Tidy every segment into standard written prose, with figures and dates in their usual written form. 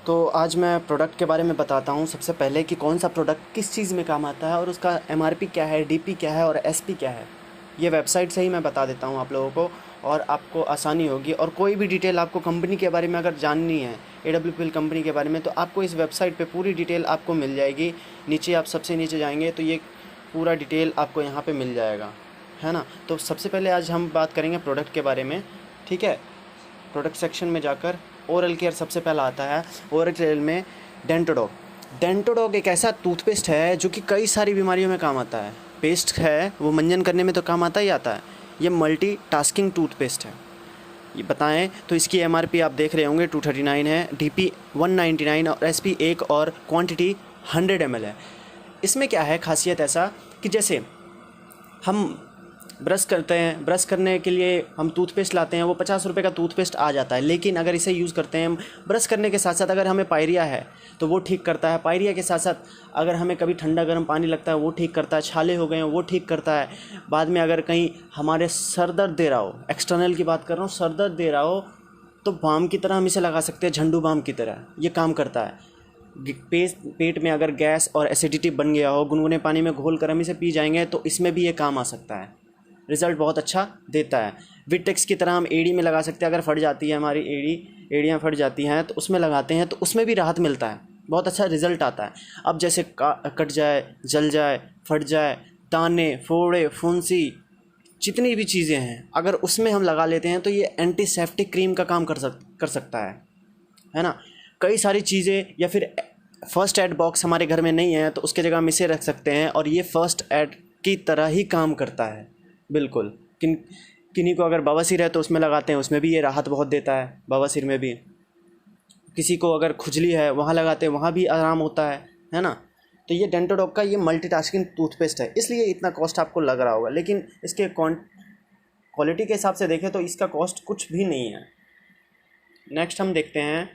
तो आज मैं प्रोडक्ट के बारे में बताता हूँ सबसे पहले कि कौन सा प्रोडक्ट किस चीज़ में काम आता है और उसका एमआरपी क्या है, डीपी क्या है और एसपी क्या है। ये वेबसाइट से ही मैं बता देता हूँ आप लोगों को और आपको आसानी होगी। और कोई भी डिटेल आपको कंपनी के बारे में अगर जाननी है, AWPL कंपनी के बारे में, तो आपको इस वेबसाइट पे पूरी डिटेल आपको मिल जाएगी। नीचे आप सबसे नीचे जाएंगे तो ये पूरा डिटेल आपको यहाँ पे मिल जाएगा, है ना। तो सबसे पहले आज हम बात करेंगे प्रोडक्ट के बारे में, ठीक है। प्रोडक्ट सेक्शन में जाकर ओरल केयर सबसे पहला आता है। ओरल केयर में डेंटोडॉग। डेंटोडॉग एक ऐसा टूथपेस्ट है जो कि कई सारी बीमारियों में काम आता है। पेस्ट है वो मंजन करने में तो काम आता ही आता है। ये मल्टी टास्किंग टूथपेस्ट है। ये बताएं तो इसकी एमआरपी आप देख रहे होंगे 239 है, डीपी 199 और एसपी 1 और क्वांटिटी 100 ml है। इसमें क्या है खासियत ऐसा कि जैसे हम ब्रश करते हैं, ब्रश करने के लिए हम टूथपेस्ट लाते हैं, वो 50 रुपये का टूथपेस्ट आ जाता है। लेकिन अगर इसे यूज़ करते हैं हम ब्रश करने के साथ साथ, अगर हमें पायरिया है तो वो ठीक करता है। पायरिया के साथ साथ अगर हमें कभी ठंडा गर्म पानी लगता है वो ठीक करता है। छाले हो गए हैं वो ठीक करता है। बाद में अगर कहीं हमारे सर दर्द दे रहा हो, एक्सटर्नल की बात कर रहा हूँ, सर दर्द दे रहा हो तो बाम की तरह हम इसे लगा सकते हैं, झंडू बाम की तरह ये काम करता है। पेट में अगर गैस और एसिडिटी बन गया हो, गुनगुने पानी में घोल कर हम इसे पी जाएंगे तो इसमें भी ये काम आ सकता है। रिज़ल्ट बहुत अच्छा देता है। विटेक्स की तरह हम एड़ी में लगा सकते हैं। अगर फट जाती है हमारी एड़ियाँ फट जाती हैं तो उसमें लगाते हैं तो उसमें भी राहत मिलता है, बहुत अच्छा रिज़ल्ट आता है। अब जैसे कट जाए, जल जाए, फट जाए, दाने, फोड़े, फुंसी, जितनी भी चीज़ें हैं अगर उसमें हम लगा लेते हैं तो ये एंटीसेप्टिक क्रीम का काम कर सकता है ना। कई सारी चीज़ें, या फिर फर्स्ट एड बॉक्स हमारे घर में नहीं है तो उसके जगह हम इसे रख सकते हैं और ये फर्स्ट एड की तरह ही काम करता है बिल्कुल। किन्हीं को अगर बवासीर है तो उसमें लगाते हैं, उसमें भी ये राहत बहुत देता है। बवासीर में भी किसी को अगर खुजली है वहाँ लगाते हैं, वहाँ भी आराम होता है ना। तो ये डेंटोडॉग का ये मल्टीटास्किंग टूथपेस्ट है, इसलिए इतना कॉस्ट आपको लग रहा होगा। लेकिन इसके क्वालिटी के हिसाब से देखें तो इसका कॉस्ट कुछ भी नहीं है। नेक्स्ट हम देखते हैं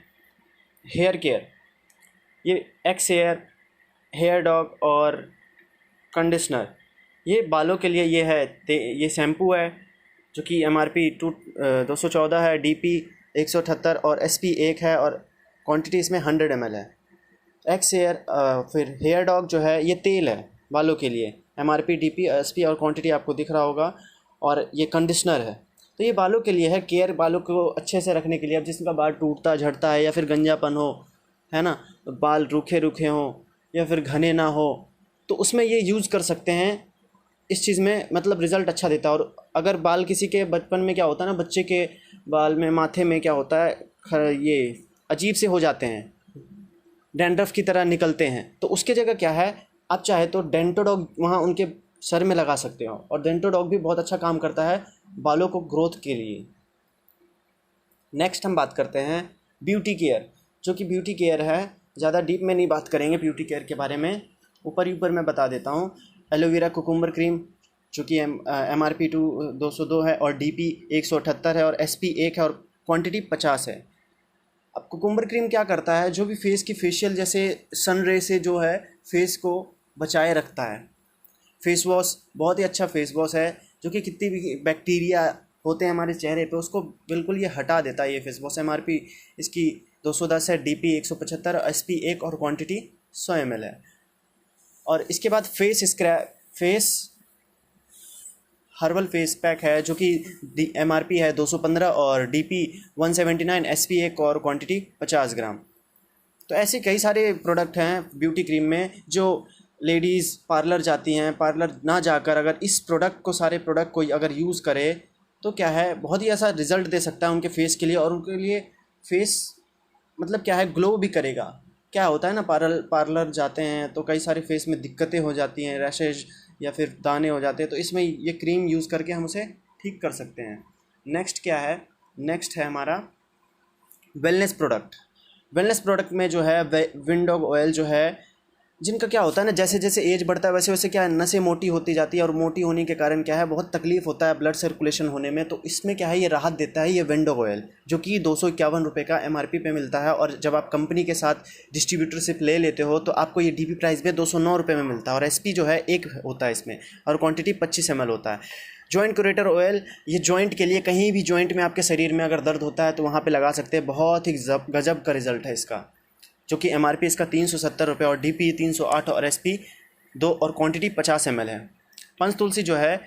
हेयर केयर। ये एक्स हेयर डॉग और कंडीशनर, ये बालों के लिए ये है। ये शैम्पू है जो कि एमआरपी 214 है, डीपी 178 और एसपी 1 है और क्वांटिटी इसमें 100 ml है। एक्स फिर हेयर डॉग जो है ये तेल है बालों के लिए, एमआरपी, डीपी, एसपी और क्वांटिटी आपको दिख रहा होगा। और ये कंडीशनर है तो ये बालों के लिए है, केयर, बालों को अच्छे से रखने के लिए। अब जिसका बाल टूटता झड़ता है या फिर गंजापन हो, है ना, तो बाल रूखे रूखे हों या फिर घने ना हो तो उसमें ये यूज़ कर सकते हैं। इस चीज़ में मतलब रिज़ल्ट अच्छा देता है। और अगर बाल किसी के बचपन में क्या होता है ना, बच्चे के बाल में, माथे में क्या होता है, ये अजीब से हो जाते हैं, डैंड्रफ की तरह निकलते हैं, तो उसके जगह क्या है, आप चाहे तो डेंटोडॉग वहाँ उनके सर में लगा सकते हो। और डेंटोडॉग भी बहुत अच्छा काम करता है बालों को ग्रोथ के लिए। नेक्स्ट हम बात करते हैं ब्यूटी केयर, जो कि ब्यूटी केयर है। ज़्यादा डीप में नहीं बात करेंगे ब्यूटी केयर के बारे में, ऊपर ही ऊपर मैं बता देता हूँ। एलोवेरा कुकुम्बर क्रीम जो कि एमआरपी 202 है और डीपी 178 है और एसपी 1 है और क्वांटिटी 50 है। अब कुकुम्बर क्रीम क्या करता है, जो भी फेस की फेशियल जैसे सन रे से जो है फेस को बचाए रखता है। फेस वॉश बहुत ही अच्छा फेस वॉश है जो कि कितनी भी बैक्टीरिया होते हैं हमारे चेहरे पे उसको बिल्कुल ये हटा देता है। ये फेस वॉश एमआरपी इसकी 210 है, डीपी 175, एसपी 1 और क्वांटिटी 100 ml है। और इसके बाद फेस हर्बल फेस पैक है जो कि एमआरपी है 215 और डीपी 179, एसपी 1 और क्वांटिटी 50 ग्राम। तो ऐसे कई सारे प्रोडक्ट हैं ब्यूटी क्रीम में जो लेडीज़ पार्लर जाती हैं, पार्लर ना जाकर अगर इस प्रोडक्ट को, सारे प्रोडक्ट को अगर यूज़ करे तो क्या है, बहुत ही ऐसा रिज़ल्ट दे सकता है उनके फेस के लिए। और उनके लिए फेस मतलब क्या है, ग्लो भी करेगा। क्या होता है ना, पार्लर जाते हैं तो कई सारे फेस में दिक्कतें हो जाती हैं, रैशेज या फिर दाने हो जाते हैं, तो इसमें ये क्रीम यूज़ करके हम उसे ठीक कर सकते हैं। नेक्स्ट क्या है, नेक्स्ट है हमारा वेलनेस प्रोडक्ट। वेलनेस प्रोडक्ट में जो है विंडोग ऑयल जो है, जिनका क्या होता है ना, जैसे जैसे एज बढ़ता है वैसे वैसे क्या है, नसें मोटी होती जाती है और मोटी होने के कारण क्या है, बहुत तकलीफ होता है ब्लड सर्कुलेशन होने में। तो इसमें क्या है, ये राहत देता है ये विंडोग ऑयल, जो कि 251 रुपये का एमआरपी पे मिलता है। और जब आप कंपनी के साथ डिस्ट्रीब्यूटरशिप ले लेते हो तो आपको ये डीपी प्राइस पे 209 रुपये में मिलता है। और एसपी जो है 1 होता है इसमें और क्वांटिटी 25 ml होता है। जॉइंट क्यूरेटर ऑयल, ये जॉइंट के लिए, कहीं भी जॉइंट में आपके शरीर में अगर दर्द होता है तो वहाँ पे लगा सकते हैं। बहुत ही गजब का रिजल्ट है इसका। जो कि MRP इसका 370 रुपये और DP 308 और SP 2 और क्वांटिटी 50 ml है। पंचतुलसी जो है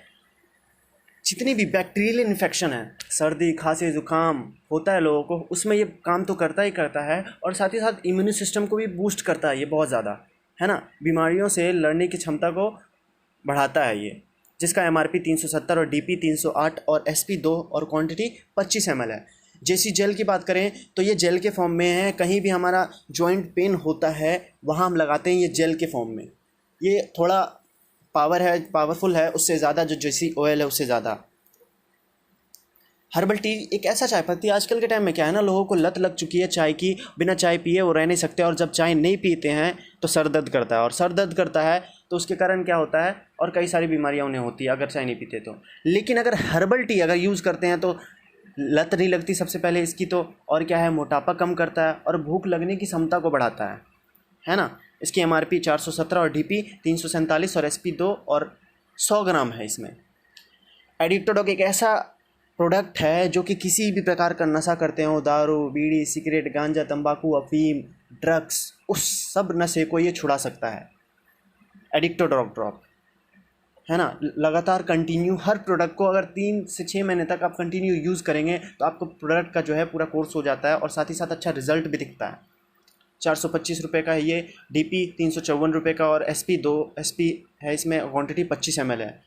जितनी भी बैक्टीरियल इन्फेक्शन है, सर्दी खांसी जुकाम होता है लोगों को, उसमें ये काम तो करता ही करता है और साथ ही साथ इम्यून सिस्टम को भी बूस्ट करता है ये बहुत ज़्यादा, है ना। बीमारियों से लड़ने की क्षमता को बढ़ाता है ये, जिसका MRP 370 और DP 308 और SP 2 और क्वांटिटी 25 ml है। JC जेल की बात करें तो ये जेल के फॉर्म में है। कहीं भी हमारा जॉइंट पेन होता है वहाँ हम लगाते हैं ये जेल के फॉर्म में। ये थोड़ा पावरफुल है उससे ज़्यादा, जो JC ऑयल है उससे ज़्यादा। हर्बल टी एक ऐसा चाय पत्ती, आजकल के टाइम में क्या है ना, लोगों को लत लग चुकी है चाय की, बिना चाय पिए वो रह नहीं सकते, और जब चाय नहीं पीते हैं तो सर दर्द करता है, और सर दर्द करता है तो उसके कारण क्या होता है, और कई सारी बीमारियां उन्हें होती है अगर चाय नहीं पीते तो। लेकिन अगर हर्बल टी अगर यूज़ करते हैं तो लत नहीं लगती सबसे पहले इसकी तो, और क्या है, मोटापा कम करता है और भूख लगने की क्षमता को बढ़ाता है ना। इसकी MRP 417 और DP 347 और SP 2 और 100 ग्राम है इसमें। एडिक्टोडॉग एक ऐसा प्रोडक्ट है जो कि किसी भी प्रकार का नशा करते हो, दारू बीड़ी सिगरेट गांजा तंबाकू अफीम ड्रग्स, उस सब नशे को ये छुड़ा सकता है। एडिक्टोडॉग ड्रॉप, है ना। लगातार कंटिन्यू हर प्रोडक्ट को अगर 3 से 6 महीने तक आप कंटिन्यू यूज़ करेंगे तो आपको प्रोडक्ट का जो है पूरा कोर्स हो जाता है और साथ ही साथ अच्छा रिजल्ट भी दिखता है। 425 रुपये का है ये, DP 354 रुपये का और SP है इसमें, क्वांटिटी 25 ml है,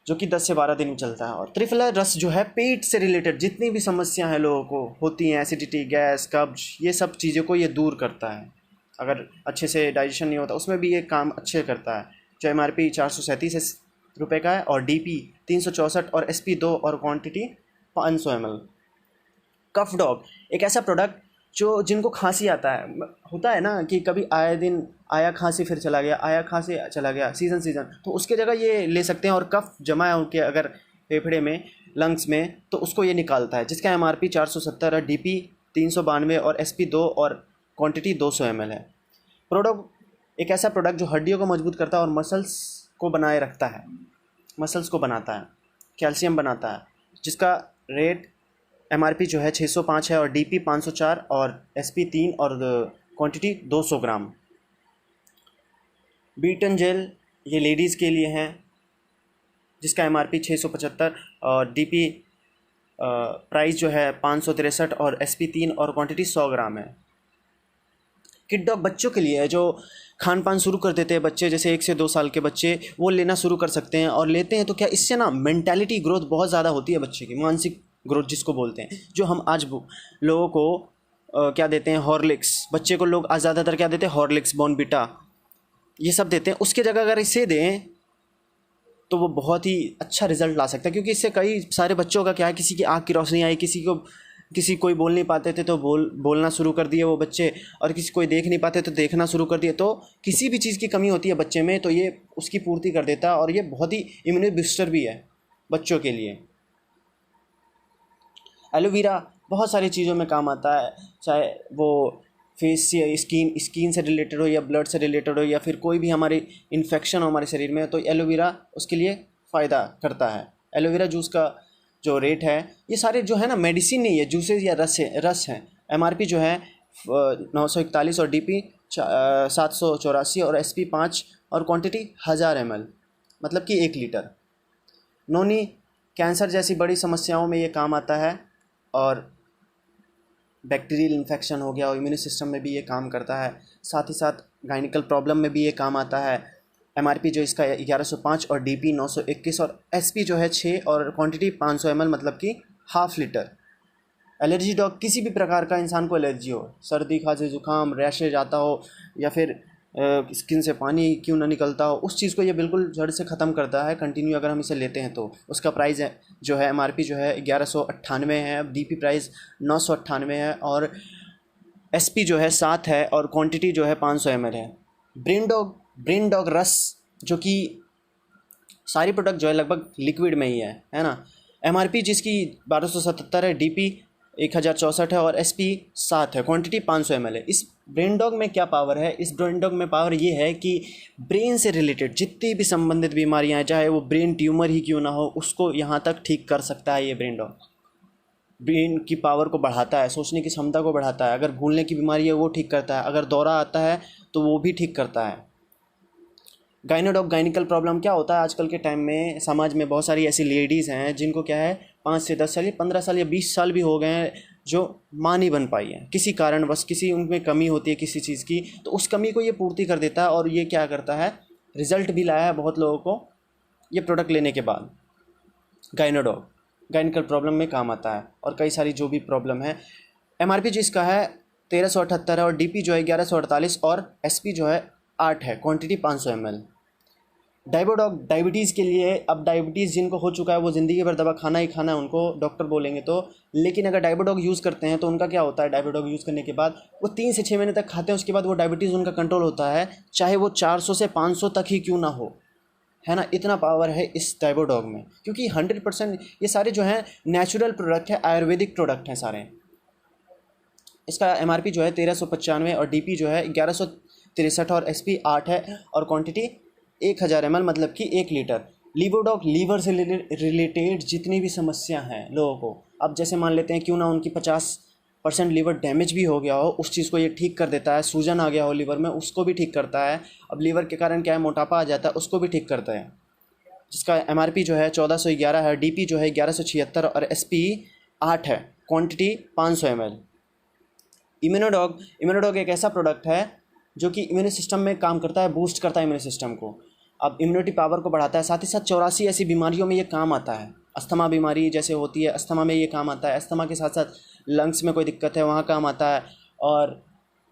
जो कि 10 से 12 दिन चलता है। और त्रिफला रस जो है पेट से रिलेटेड जितनी भी समस्या है लोगों को होती हैं, एसिडिटी गैस कब्ज, ये सब चीज़ों को ये दूर करता है। अगर अच्छे से डाइजेशन नहीं होता उसमें भी ये काम अच्छे करता है। जो MRP 437 रुपये का है और DP 364 और SP 2 और क्वांटिटी 500 ml। कफ डॉग एक ऐसा प्रोडक्ट जो जिनको खांसी आता है, होता है ना कि कभी आए दिन आया खांसी फिर चला गया, आया खांसी चला गया, सीज़न, तो उसके जगह ये ले सकते हैं। और कफ जमा है उनके अगर फेफड़े में लंग्स में तो उसको ये निकालता है, जिसका MRP 470 है, DP 392 और SP 2 और क्वांटिटी 200 ml है। प्रोडक्ट एक ऐसा प्रोडक्ट जो हड्डियों को मजबूत करता है और मसल्स को बनाए रखता है, मसल्स को बनाता है, कैल्शियम बनाता है, जिसका रेट MRP जो है 605 है और DP 504 और SP 3 और क्वांटिटी 200 ग्राम। बीटन जेल ये लेडीज़ के लिए हैं, जिसका MRP 675 और DP प्राइस जो है 563 और SP 3 और क्वांटिटी 100 ग्राम है। किड डॉग बच्चों के लिए है, जो खान पान शुरू कर देते हैं बच्चे, जैसे 1 से 2 साल के बच्चे, वो लेना शुरू कर सकते हैं। और लेते हैं तो क्या इससे ना मेंटालिटी ग्रोथ बहुत ज़्यादा होती है बच्चे की, मानसिक ग्रोथ जिसको बोलते हैं। जो हम आज लोगों को क्या देते हैं, हॉर्लिक्स, बच्चे को लोग आज ज़्यादातर क्या देते हैं, हॉर्लिक्स बॉर्नविटा ये सब देते हैं। उसके जगह अगर इसे दें तो वो बहुत ही अच्छा रिजल्ट ला सकता है, क्योंकि इससे कई सारे बच्चों का क्या है, किसी की आँख की रोशनी आई, कोई बोल नहीं पाते थे तो बोलना शुरू कर दिए वो बच्चे, और कोई देख नहीं पाते तो देखना शुरू कर दिए। तो किसी भी चीज़ की कमी होती है बच्चे में तो ये उसकी पूर्ति कर देता है, और ये बहुत ही इम्यूनिटी बूस्टर भी है बच्चों के लिए। एलोवेरा बहुत सारी चीज़ों में काम आता है, चाहे वो फेस या स्किन से रिलेटेड हो या ब्लड से रिलेटेड हो या फिर कोई भी हमारी इन्फेक्शन हो हमारे शरीर में, तो एलोवेरा उसके लिए फ़ायदा करता है। एलोवेरा जूस का जो रेट है, ये सारे जो है ना मेडिसिन नहीं है, जूसेस या रस हैं। MRP जो है 941 और DP 784 और SP 5 और क्वांटिटी 1000 ml, मतलब कि 1 लीटर। नोनी कैंसर जैसी बड़ी समस्याओं में ये काम आता है, और बैक्टीरियल इन्फेक्शन हो गया और इम्यून सिस्टम में भी ये काम करता है। साथ ही साथ गायनिकल प्रॉब्लम में भी ये काम आता है। MRP जो इसका 1105 और DP 921 और SP जो है 6 और क्वांटिटी 500 ml, मतलब कि ½ लीटर। एलर्जी डॉग किसी भी प्रकार का इंसान को एलर्जी हो, सर्दी खांसी जुकाम रैशेज आता हो या फिर स्किन से पानी क्यों ना निकलता हो, उस चीज़ को ये बिल्कुल जड़ से ख़त्म करता है कंटिन्यू अगर हम इसे लेते हैं तो। उसका प्राइस है जो है MRP जो है 1198 है, DP प्राइस 998 है और SP जो है 7 है और क्वांटिटी जो है 500 ml है। ब्रेन डॉग रस, जो कि सारी प्रोडक्ट जो है लगभग लिक्विड में ही है ना। MRP जिसकी 1277 है, DP 1064 है और SP 7 है, क्वांटिटी 500 ml है। इस ब्रेन डॉग में क्या पावर है, इस ब्रेन डॉग में पावर ये है कि ब्रेन से रिलेटेड जितनी भी संबंधित बीमारियां हैं, चाहे वो ब्रेन ट्यूमर ही क्यों ना हो, उसको यहाँ तक ठीक कर सकता है ये ब्रेन डॉग। ब्रेन की पावर को बढ़ाता है, सोचने की क्षमता को बढ़ाता है, अगर भूलने की बीमारी है वो ठीक करता है, अगर दौरा आता है तो वो भी ठीक करता है। गाइनोडॉग गाइनिकल प्रॉब्लम क्या होता है आजकल के टाइम में, समाज में बहुत सारी ऐसी लेडीज़ हैं जिनको क्या है 5 से 10 साल या 15 साल या 20 साल भी हो गए हैं जो माँ नहीं बन पाई है किसी कारण, बस किसी उनमें कमी होती है किसी चीज़ की, तो उस कमी को ये पूर्ति कर देता है और ये क्या करता है, रिजल्ट भी लाया है बहुत लोगों को ये प्रोडक्ट लेने के बाद। गाइनोडॉग गाइनिकल प्रॉब्लम में काम आता है और कई सारी जो भी प्रॉब्लम है। एमआरपी जिसका है 1378 है और डीपी जो है 1148 और एसपी जो है 8 है, क्वांटिटी 500 ml। डाइबोडॉग डायबिटीज़ के लिए, अब डायबिटीज़ जिनको हो चुका है वो ज़िंदगी भर दवा खाना ही खाना है उनको डॉक्टर बोलेंगे तो, लेकिन अगर डाइबोडॉग यूज़ करते हैं तो उनका क्या होता है, डाइबोडॉग यूज़ करने के बाद वो 3 से 6 महीने तक खाते हैं, उसके बाद वो डायबिटीज़ उनका कंट्रोल होता है, चाहे वो 400 से 500 तक ही क्यों ना हो, है ना। इतना पावर है इस डाइबोडॉग में, क्योंकि 100% ये सारे जो हैं नेचुरल प्रोडक्ट है, आयुर्वेदिक प्रोडक्ट हैं सारे। इसका एमआरपी जो है 1395 और डीपी जो है 1163 और एसपी 8 है और क्वांटिटी 1000 ml मतलब कि 1 लीटर। लीवोडॉग लीवर से रिलेटेड जितनी भी समस्या हैं लोगों को, अब जैसे मान लेते हैं क्यों ना उनकी 50% लीवर डैमेज भी हो गया हो, उस चीज़ को ये ठीक कर देता है। सूजन आ गया हो लीवर में, उसको भी ठीक करता है। अब लीवर के कारण क्या है, मोटापा आ जाता है, उसको भी ठीक करता है। जिसका एमआरपी जो है 1411 है, डीपी जो है 1176 और एसपी 8 है, क्वांटिटी 500 ml। इम्यूनोडॉग एक ऐसा प्रोडक्ट है जो कि इम्यून सिस्टम में काम करता है, बूस्ट करता है इम्यून सिस्टम को, अब इम्यूनिटी पावर को बढ़ाता है। साथ ही साथ 84 ऐसी बीमारियों में ये काम आता है। अस्थमा बीमारी जैसे होती है, अस्थमा में ये काम आता है। अस्थमा के साथ साथ लंग्स में कोई दिक्कत है वहाँ काम आता है, और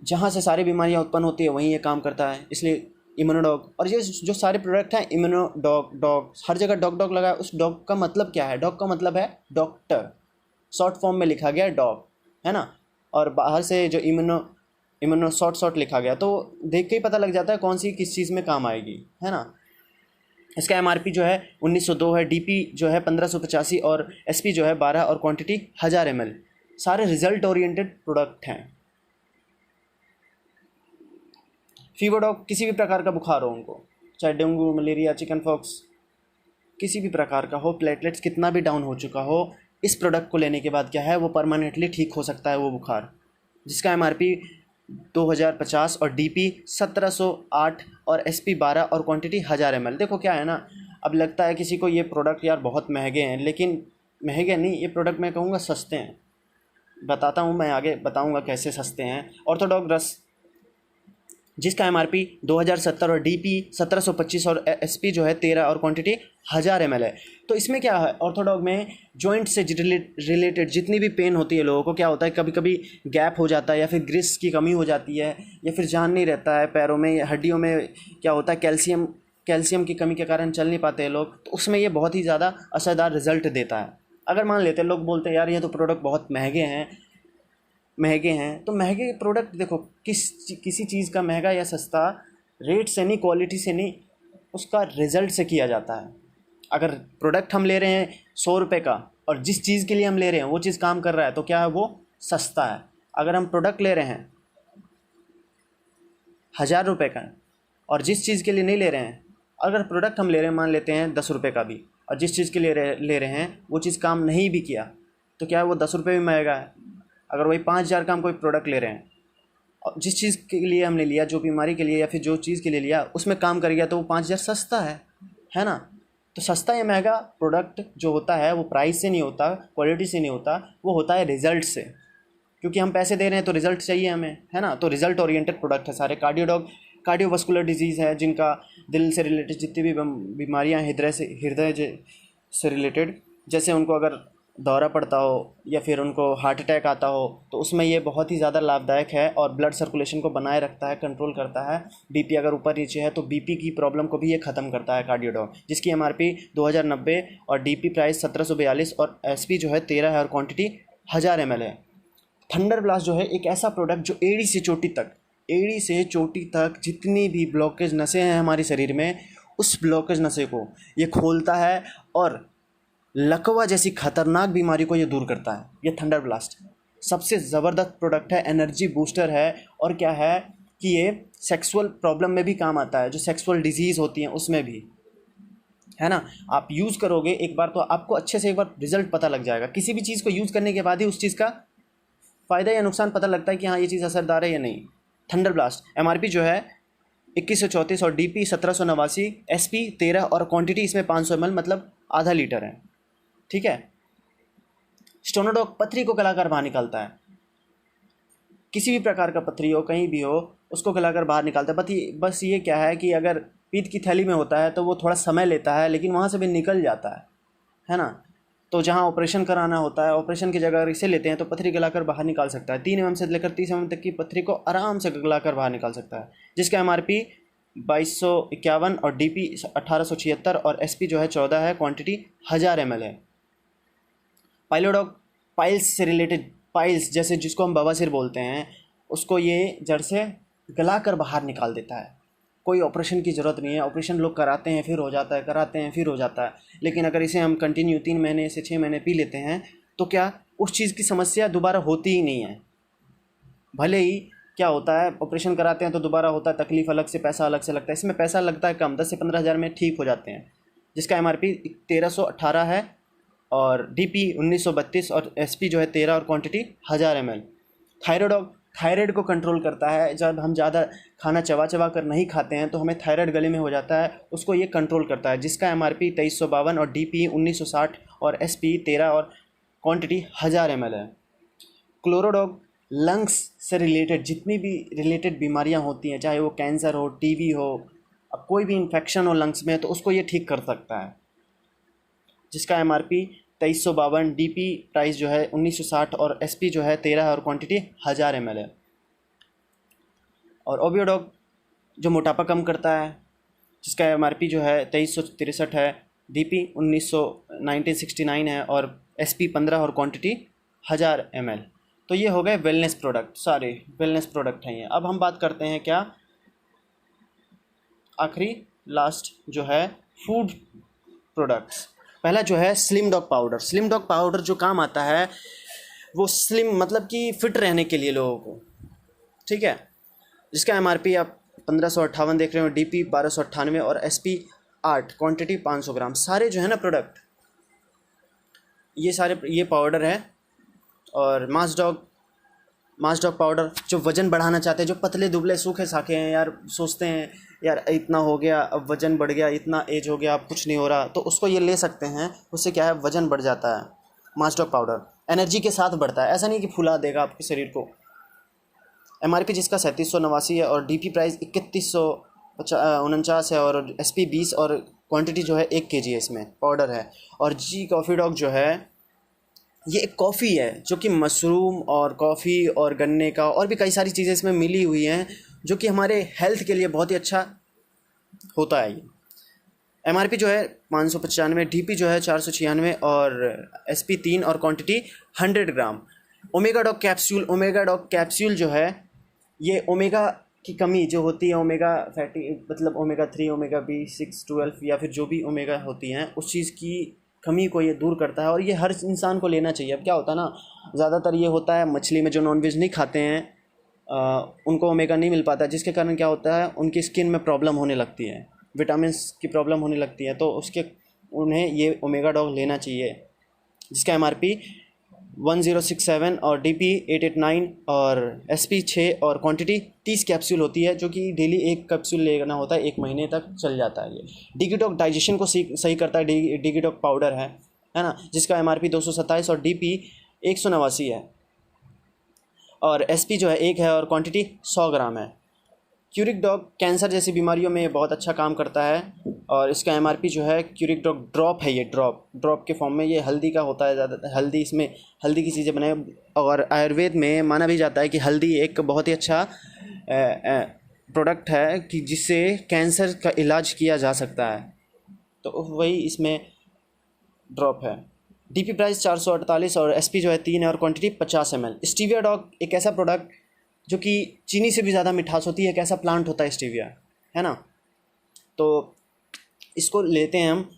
जहाँ से सारी बीमारियाँ उत्पन्न होती है वहीं ये काम करता है, इसलिए इम्यूनोडॉग। और ये जो सारे प्रोडक्ट हैं इम्यूनोडॉग, हर जगह डॉग डॉग लगा है। उस डॉग का मतलब क्या है, डॉग का मतलब है डॉक्टर, शॉर्ट फॉर्म में लिखा गया डॉग, है ना। और बाहर से जो इम्यूनो शॉर्ट लिखा गया, तो देख के ही पता लग जाता है कौन सी किस चीज़ में काम आएगी, है ना। इसका एमआरपी जो है 1902 है, डीपी जो है 1585 और एसपी जो है 12 और क्वांटिटी 1000 ml। सारे रिजल्ट ओरिएंटेड प्रोडक्ट हैं। फीवरडॉग, किसी भी प्रकार का बुखार हो उनको, चाहे डेंगू, मलेरिया, चिकन पॉक्स, किसी भी प्रकार का हो, प्लेटलेट्स कितना भी डाउन हो चुका हो, इस प्रोडक्ट को लेने के बाद क्या है, वो परमानेंटली ठीक हो सकता है वो बुखार। जिसका एमआरपी 2050 और डीपी 1708 और एसपी 12 और क्वांटिटी 1000 ml। देखो क्या है ना, अब लगता है किसी को ये प्रोडक्ट यार बहुत महंगे हैं, लेकिन महंगे नहीं, ये प्रोडक्ट मैं कहूँगा सस्ते हैं। बताता हूँ, मैं आगे बताऊँगा कैसे सस्ते हैं। ऑर्थोडॉग रस, जिसका एमआरपी 2070 और डीपी 1725 और एसपी जो है 13 और क्वांटिटी 1000 ml है। तो इसमें क्या है, ऑर्थोडॉग में जॉइंट से रिलेटेड जितनी भी पेन होती है लोगों को, क्या होता है कभी कभी गैप हो जाता है, या फिर ग्रिस की कमी हो जाती है, या फिर जान नहीं रहता है पैरों में या हड्डियों में, क्या होता है कैल्शियम की कमी के कारण चल नहीं पाते हैं लोग, तो उसमें ये बहुत ही ज़्यादा असरदार रिजल्ट देता है। अगर मान लेते हैं, लोग बोलते हैं यार ये तो प्रोडक्ट बहुत महंगे हैं, तो महंगे प्रोडक्ट देखो, किसी चीज़ का महंगा या सस्ता रेट से नहीं, क्वालिटी से नहीं, उसका रिज़ल्ट से किया जाता है। अगर प्रोडक्ट हम ले रहे हैं 100 रुपये का और जिस चीज़ के लिए हम ले रहे हैं वो चीज़ काम कर रहा है, तो क्या है, वो सस्ता है। अगर हम प्रोडक्ट ले रहे हैं 1000 रुपये का और जिस चीज़ के लिए नहीं ले रहे हैं, अगर प्रोडक्ट हम ले रहे हैं मान लेते हैं 10 रुपये का भी, और जिस चीज़ के लिए ले रहे हैं वो चीज़ काम नहीं भी किया, तो क्या है, वो 10 रुपये भी महंगा है। अगर वही 5000 का हम कोई प्रोडक्ट ले रहे हैं और जिस चीज़ के लिए हमने लिया, जो बीमारी के लिए या फिर जो चीज़ के लिए लिया उसमें काम कर गया, तो वो 5000 सस्ता है ना। तो सस्ता या महंगा प्रोडक्ट जो होता है वो प्राइस से नहीं होता, क्वालिटी से नहीं होता, वो होता है रिज़ल्ट से, क्योंकि हम पैसे दे रहे हैं तो रिज़ल्ट चाहिए हमें, है ना। तो रिज़ल्ट ओरिएंटेड प्रोडक्ट है सारे। कार्डियोवास्कुलर डिजीज़ है, जिनका दिल से रिलेटेड जितनी भी बीमारियाँ, हृदय से रिलेटेड, जैसे उनको अगर दौरा पड़ता हो या फिर उनको हार्ट अटैक आता हो, तो उसमें ये बहुत ही ज़्यादा लाभदायक है और ब्लड सर्कुलेशन को बनाए रखता है, कंट्रोल करता है। बीपी अगर ऊपर नीचे है तो बीपी की प्रॉब्लम को भी ये ख़त्म करता है कार्डियोडॉग, जिसकी एमआरपी 2090 और डीपी प्राइस 1742 और एसपी जो है 13 है और क्वांटिटी 1000 ml है। थंडर ब्लास्ट जो है एक ऐसा प्रोडक्ट जो एड़ी से चोटी तक जितनी भी ब्लॉकेज नसें हैं हमारे शरीर में, उस ब्लॉकेज नसें को ये खोलता है और लकवा जैसी खतरनाक बीमारी को ये दूर करता है। ये थंडर ब्लास्ट सबसे ज़बरदस्त प्रोडक्ट है, एनर्जी बूस्टर है। और क्या है कि ये सेक्सुअल प्रॉब्लम में भी काम आता है, जो सेक्सुअल डिजीज़ होती हैं उसमें भी। है ना। आप यूज़ करोगे एक बार तो आपको अच्छे से एक बार रिजल्ट पता लग जाएगा। किसी भी चीज़ को यूज़ करने के बाद ही उस चीज़ का फ़ायदा या नुकसान पता लगता है कि हाँ ये चीज़ असरदार है या नहीं। थंडर ब्लास्ट MRP जो है 2134 और DP 1789, SP 13 और क्वांटिटी इसमें 500 ml मतलब आधा लीटर है। ठीक है। स्टोनोडॉग पथरी को गलाकर बाहर निकालता है। किसी भी प्रकार का पथरी हो कहीं भी हो उसको गलाकर बाहर निकालता है। बस ये क्या है कि अगर पीत की थैली में होता है तो वो थोड़ा समय लेता है, लेकिन वहाँ से भी निकल जाता है ना। तो जहाँ ऑपरेशन कराना होता है, ऑपरेशन की जगह इसे लेते हैं तो पथरी गलाकर बाहर निकाल सकता है। 3 mm से लेकर 30 mm तक की पथरी को आराम से गलाकर बाहर निकाल सकता है, जिसका MRP 2251 और DP 1876 और SP जो है 14 है, क्वांटिटी 1000 ml है। पाइलोडॉग पाइल्स से रिलेटेड, पाइल्स जैसे जिसको हम बवासीर बोलते हैं, उसको ये जड़ से गलाकर बाहर निकाल देता है। कोई ऑपरेशन की ज़रूरत नहीं है। ऑपरेशन लोग कराते हैं फिर हो जाता है, कराते हैं फिर हो जाता है, लेकिन अगर इसे हम कंटिन्यू 3 महीने से 6 महीने पी लेते हैं तो क्या उस चीज़ की समस्या दोबारा होती ही नहीं है। भले ही क्या होता है ऑपरेशन कराते हैं तो दोबारा होता है, तकलीफ़ अलग से, पैसा अलग से लगता है। इसमें पैसा लगता है कम, 10 से 15 हज़ार में ठीक हो जाते हैं, जिसका MRP 1318 है और DP 1932 और SP जो है 13 और क्वांटिटी 1000 ml। थायराइड थायराइड को कंट्रोल करता है। जब हम ज़्यादा खाना चबा चबा कर नहीं खाते हैं तो हमें थायराइड गले में हो जाता है, उसको ये कंट्रोल करता है, जिसका MRP 2352 और DP 1960 और SP 13 और क्वांटिटी 1000 ml है। क्लोरोडॉग लंग्स से रिलेटेड जितनी भी रिलेटेड बीमारियां होती हैं, चाहे वो कैंसर हो, TB हो, अब कोई भी इन्फेक्शन हो लंग्स में, तो उसको ये ठीक कर सकता है, जिसका MRP 2352, DP प्राइस जो है 1960 और SP जो है 13 और क्वांटिटी 1000 ml है। और ओबियोडॉग जो मोटापा कम करता है, जिसका MRP जो है 2363 है, DP 1969 है और SP 15 और क्वांटिटी 1000 ml। तो ये हो गए वेलनेस प्रोडक्ट, सारे वेलनेस प्रोडक्ट हैं ये। अब हम बात करते हैं क्या, आखिरी लास्ट जो है फूड प्रोडक्ट्स। पहला जो है slim dog powder. Slim dog powder जो काम आता है वो स्लिम मतलब कि फिट रहने के लिए लोगों को, ठीक है, जिसका MRP आप 1558 देख रहे हो, DP 1298 और SP 8, क्वांटिटी 500 ग्राम। सारे जो है ना प्रोडक्ट ये सारे ये पाउडर है। और मास डॉग पाउडर जो वज़न बढ़ाना चाहते हैं, जो पतले दुबले सूखे साखे हैं यार, सोचते हैं यार इतना हो गया, अब वज़न बढ़ गया, इतना एज हो गया, अब कुछ नहीं हो रहा, तो उसको ये ले सकते हैं। उससे क्या है, वज़न बढ़ जाता है। मास डॉग पाउडर एनर्जी के साथ बढ़ता है, ऐसा नहीं कि फुला देगा आपके शरीर को। MRP जिसका 3789 है और DP प्राइस 3149 है और SP 20 और क्वांटिटी जो है 1 kg है, इसमें पाउडर है। और जी कॉफ़ी डॉग जो है ये एक कॉफ़ी है जो कि मशरूम और कॉफ़ी और गन्ने का और भी कई सारी चीज़ें इसमें मिली हुई हैं, जो कि हमारे हेल्थ के लिए बहुत ही अच्छा होता है। ये MRP जो है 595, DP जो है 496 और SP 3 और क्वांटिटी 100 ग्राम। ओमेगा डॉग कैप्सूल जो है, ये ओमेगा की कमी जो होती है, ओमेगा फैटी मतलब ओमेगा 3, ओमेगा B6, 12 या फिर जो भी ओमेगा होती हैं, उस चीज़ की कमी को ये दूर करता है और ये हर इंसान को लेना चाहिए। अब क्या होता है ना, ज़्यादातर ये होता है मछली में जो नॉनवेज नहीं खाते हैं उनको ओमेगा नहीं मिल पाता, जिसके कारण क्या होता है उनकी स्किन में प्रॉब्लम होने लगती है, विटामिन्स की प्रॉब्लम होने लगती है, तो उन्हें ये ओमेगा डॉग लेना चाहिए, जिसका MRP 1067 और DP 889 और SP 6 और क्वांटिटी 30 कैप्सूल होती है, जो कि डेली 1 कैप्सूल लेना होता है, 1 महीने तक चल जाता है। ये डिगिटॉक डाइजेशन को सही करता है, डिगिटॉक पाउडर है ना, जिसका MRP 227 और DP 189 है और SP जो है 1 है और क्वांटिटी 100 ग्राम है। क्यूरिक डॉग कैंसर जैसी बीमारियों में बहुत अच्छा काम करता है और इसका MRP जो है, क्यूरिक डॉग ड्रॉप है, ये ड्रॉप के फॉर्म में, ये हल्दी का होता है ज़्यादातर, हल्दी इसमें हल्दी की चीज़ें बनाए। और आयुर्वेद में माना भी जाता है कि हल्दी एक बहुत ही अच्छा प्रोडक्ट है कि जिससे कैंसर का इलाज किया जा सकता है, तो वही इसमें ड्रॉप है। DP प्राइस 448 और SP जो है 3 है और क्वांटिटी 50 ml। स्टीविया डॉग एक ऐसा प्रोडक्ट जो कि चीनी से भी ज़्यादा मिठास होती है, एक ऐसा प्लांट होता है स्टीविया, है ना, तो इसको लेते हैं हम,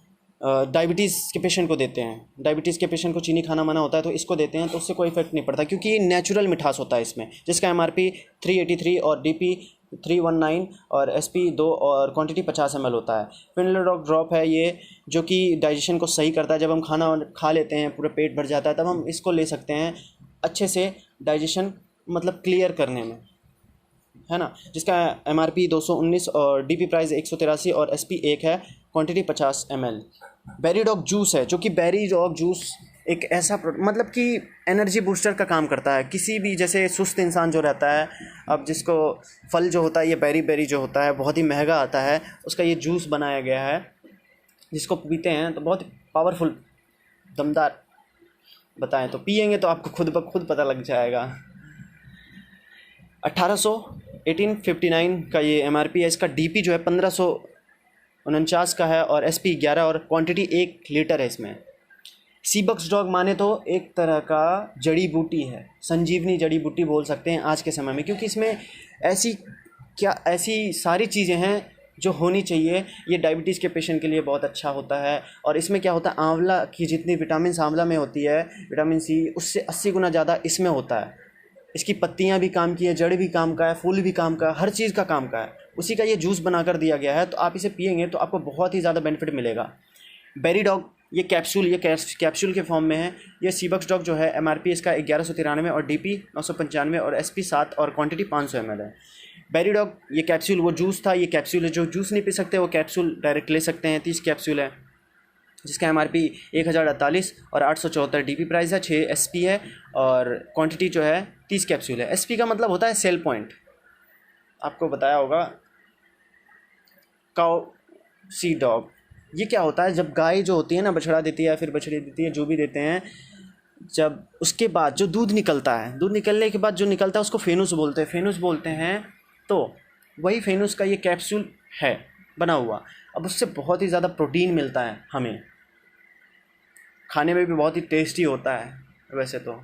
डायबिटीज़ के पेशेंट को देते हैं। डायबिटीज़ के पेशेंट को चीनी खाना मना होता है तो इसको देते हैं, तो उससे कोई इफेक्ट नहीं पड़ता क्योंकि ये नेचुरल मिठास होता है इसमें, जिसका MRP 383 और DP 319 और SP 2 और क्वांटिटी 50 ml होता है। फिनोलेडॉक ड्रॉप है ये, जो कि डाइजेशन को सही करता है। जब हम खाना खा लेते हैं, पूरा पेट भर जाता है, तब हम इसको ले सकते हैं अच्छे से डाइजेशन मतलब क्लियर करने में, है ना। जिसका MRP 219 और DP प्राइस 183 और SP 1 है, क्वांटिटी 50 ml। बेरीडॉग जूस है, जो कि बेरीडॉग जूस एक ऐसा मतलब कि एनर्जी बूस्टर का काम करता है। किसी भी जैसे सुस्त इंसान जो रहता है, अब जिसको फल जो होता है ये बेरी जो होता है बहुत ही महंगा आता है, उसका ये जूस बनाया गया है, जिसको पीते हैं तो बहुत पावरफुल दमदार, बताएं तो पिएंगे तो आपको खुद ब खुद पता लग जाएगा। 1859 का ये MRP है। इसका DP जो है 1549 का है और SP 11 और क्वांटिटी 1 लीटर है इसमें। सीबक्स डॉग माने तो एक तरह का जड़ी बूटी है, संजीवनी जड़ी बूटी बोल सकते हैं आज के समय में, क्योंकि इसमें ऐसी सारी चीज़ें हैं जो होनी चाहिए। ये डायबिटीज़ के पेशेंट के लिए बहुत अच्छा होता है। और इसमें क्या होता है, आंवला की जितनी विटामिन आंवला में होती है, विटामिन C, उससे 80 गुना ज़्यादा इसमें होता है। इसकी पत्तियां भी काम की है, जड़ भी काम का है, फूल भी काम का है, हर चीज़ का काम का है। उसी का ये जूस बनाकर दिया गया है, तो आप इसे पिएंगे तो आपको बहुत ही ज़्यादा बेनिफिट मिलेगा। बेरीडॉग ये कैप्सूल के फॉर्म में है। ये सीबक्स डॉग जो है MRP इसका 1193 और DP 995 और SP 7 और क्वांटिटी 500 ml है। बेरीडॉग ये कैप्सूल, वो जूस था, ये कैप्सूल है। जो जूस नहीं पी सकते वो कैप्सूल डायरेक्ट ले सकते हैं। 30 कैप्सूल है, जिसका MRP 1048 और 874 DP प्राइस है। 6 SP है और क्वांटिटी जो है 30 कैप्सूल है। SP का मतलब होता है सेल पॉइंट, आपको बताया होगा। काउ सी डॉग, ये क्या होता है, जब गाय जो होती है ना बछड़ा देती है या फिर बछड़ी देती है, जो भी देते हैं, जब उसके बाद जो दूध निकलता है, दूध निकलने के बाद जो निकलता है उसको फेनुस बोलते हैं। तो वही फेनुस का ये कैप्सूल है बना हुआ। अब उससे बहुत ही ज़्यादा प्रोटीन मिलता है हमें, खाने में भी बहुत ही टेस्टी होता है वैसे तो।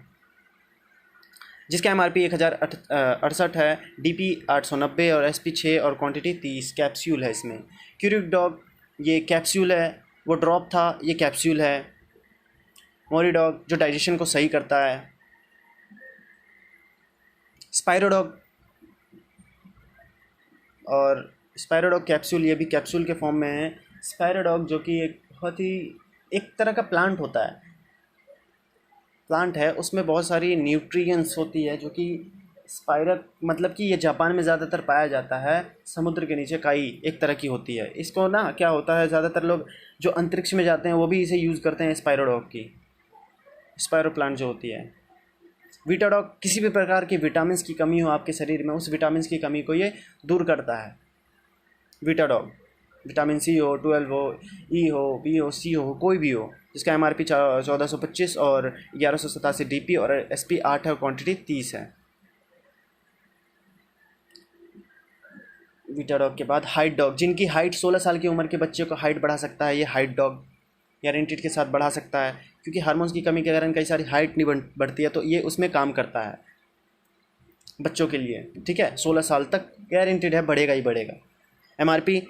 जिसका MRP 1068 है, DP 890 और SP 6 और क्वांटिटी 30 कैप्सूल है इसमें। क्यूरिक डॉग ये कैप्सूल है, वो ड्रॉप था, ये कैप्सूल है। मोरीडॉग जो डाइजेशन को सही करता है। स्पायरोडॉग और स्पायरोडॉग कैप्सूल, ये भी कैप्सूल के फॉर्म में है। स्पायरोडॉग जो कि एक बहुत ही एक तरह का प्लांट है, उसमें बहुत सारी न्यूट्रिएंट्स होती है, जो कि स्पाइरक मतलब कि ये जापान में ज़्यादातर पाया जाता है। समुद्र के नीचे काई एक तरह की होती है। इसको ना क्या होता है, ज़्यादातर लोग जो अंतरिक्ष में जाते हैं वो भी इसे यूज़ करते हैं, स्पायरोडॉग की, स्पायरो प्लांट जो होती है। वीटाडॉग, किसी भी प्रकार की विटामिन की कमी हो आपके शरीर में, उस विटामिन की कमी को ये दूर करता है। वीटाडॉग विटामिन C हो, 12 हो, E हो, B हो, C हो, कोई भी हो। जिसका MRP 1425 और 1187 DP और SP 8 है और क्वांटिटी 30 है। वीटाडॉग के बाद हाइट डॉग, जिनकी हाइट 16 साल की उम्र के बच्चे को हाइट बढ़ा सकता है, ये हाइट डॉग गारंटीड के साथ बढ़ा सकता है, क्योंकि हार्मोन्स की कमी के कारण कई सारी हाइट नहीं बढ़ती है, तो ये उसमें काम करता है बच्चों के लिए। ठीक है, 16 साल तक गारंटीड है, बढ़ेगा ही बढ़ेगा। MRP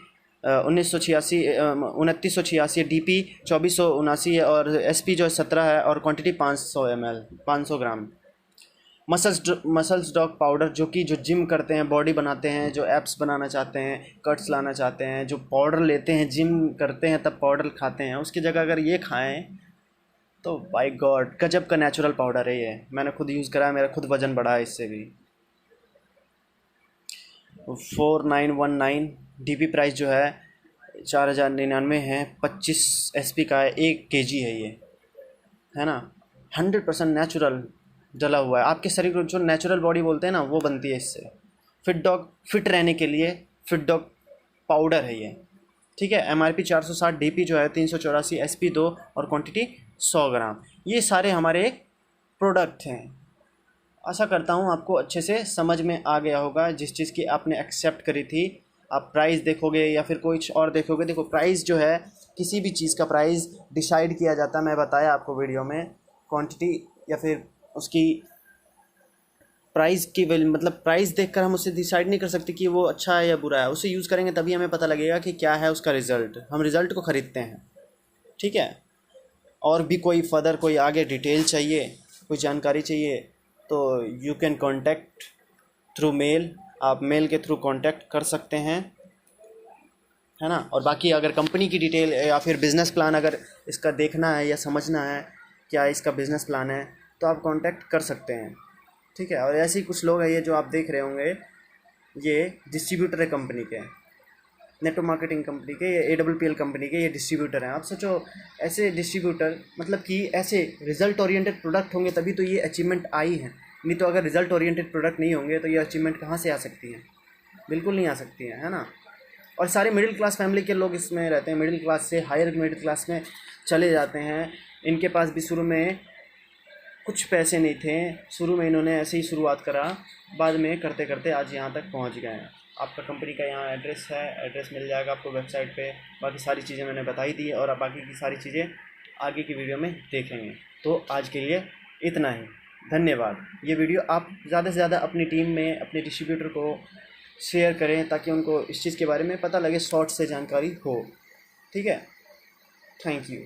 2986 DP 2479 है और SP जो है 17 है और क्वांटिटी 500 ml 500 ग्राम। मसल्स डॉग पाउडर, जो कि जो जिम करते हैं, बॉडी बनाते हैं, जो एप्स बनाना चाहते हैं, कट्स लाना चाहते हैं, जो पाउडर लेते हैं, जिम करते हैं तब पाउडर खाते हैं, उसकी जगह अगर ये खाएं तो बाय गॉड गजब का नेचुरल पाउडर है ये। मैंने खुद यूज़ करा है, मेरा खुद वज़न बढ़ा है इससे भी। 4919 DP प्राइस जो है 4099 है। 25 SP का है, 1 kg है ये, है ना। 100% नेचुरल डला हुआ है। आपके शरीर को जो नेचुरल बॉडी बोलते हैं ना, वो बनती है इससे। फिट डॉग, फिट रहने के लिए फिट डॉग पाउडर है ये। ठीक है, MRP 460, DP जो है 384, SP 2 और क्वांटिटी 100 ग्राम। ये सारे हमारे प्रोडक्ट हैं। आशा करता हूँ आपको अच्छे से समझ में आ गया होगा। जिस चीज़ की आपने एक्सेप्ट करी थी, आप प्राइस देखोगे या फिर कुछ और देखोगे, देखो प्राइस जो है, किसी भी चीज़ का प्राइस डिसाइड किया जाता है, मैं बताया आपको वीडियो में, क्वांटिटी या फिर उसकी प्राइस की मतलब प्राइस देखकर हम उसे डिसाइड नहीं कर सकते कि वो अच्छा है या बुरा है। उसे यूज़ करेंगे तभी हमें पता लगेगा कि क्या है उसका रिज़ल्ट। हम रिज़ल्ट को ख़रीदते हैं। ठीक है, और भी कोई फर्दर कोई आगे डिटेल चाहिए, कोई जानकारी चाहिए, तो you can contact through mail. आप मेल के थ्रू कांटेक्ट कर सकते हैं, है ना। और बाकी अगर कंपनी की डिटेल या फिर बिज़नेस प्लान अगर इसका देखना है या समझना है क्या इसका बिज़नेस प्लान है, तो आप कांटेक्ट कर सकते हैं, ठीक है। और ऐसे ही कुछ लोग हैं, ये जो आप देख रहे होंगे, ये डिस्ट्रीब्यूटर है कंपनी के, नेटवर्क मार्केटिंग कंपनी के, ये AWPL कंपनी के ये डिस्ट्रीब्यूटर हैं। आप सोचो ऐसे डिस्ट्रीब्यूटर, मतलब कि ऐसे रिजल्ट ओरिएंटेड प्रोडक्ट होंगे तभी तो ये अचीवमेंट आई है, नहीं तो अगर रिजल्ट ओरिएंटेड प्रोडक्ट नहीं होंगे तो ये अचीवमेंट कहाँ से आ सकती है, बिल्कुल नहीं आ सकती है ना। और सारे मिडिल क्लास फैमिली के लोग इसमें रहते हैं, मिडिल क्लास से हायर मिडिल क्लास में चले जाते हैं। इनके पास भी शुरू में कुछ पैसे नहीं थे, शुरू में इन्होंने ऐसे ही शुरुआत करा, बाद में करते करते आज यहाँ तक पहुँच गए हैं। आपका कंपनी का यहाँ एड्रेस है, एड्रेस मिल जाएगा आपको वेबसाइट पे। बाकी सारी चीज़ें मैंने बताई दी और आप बाकी की सारी चीज़ें आगे की वीडियो में देखेंगे। तो आज के लिए इतना ही, धन्यवाद। ये वीडियो आप ज़्यादा से ज़्यादा अपनी टीम में अपने डिस्ट्रीब्यूटर को शेयर करें ताकि उनको इस चीज़ के बारे में पता लगे, शॉर्ट से जानकारी हो, ठीक है। Thank you.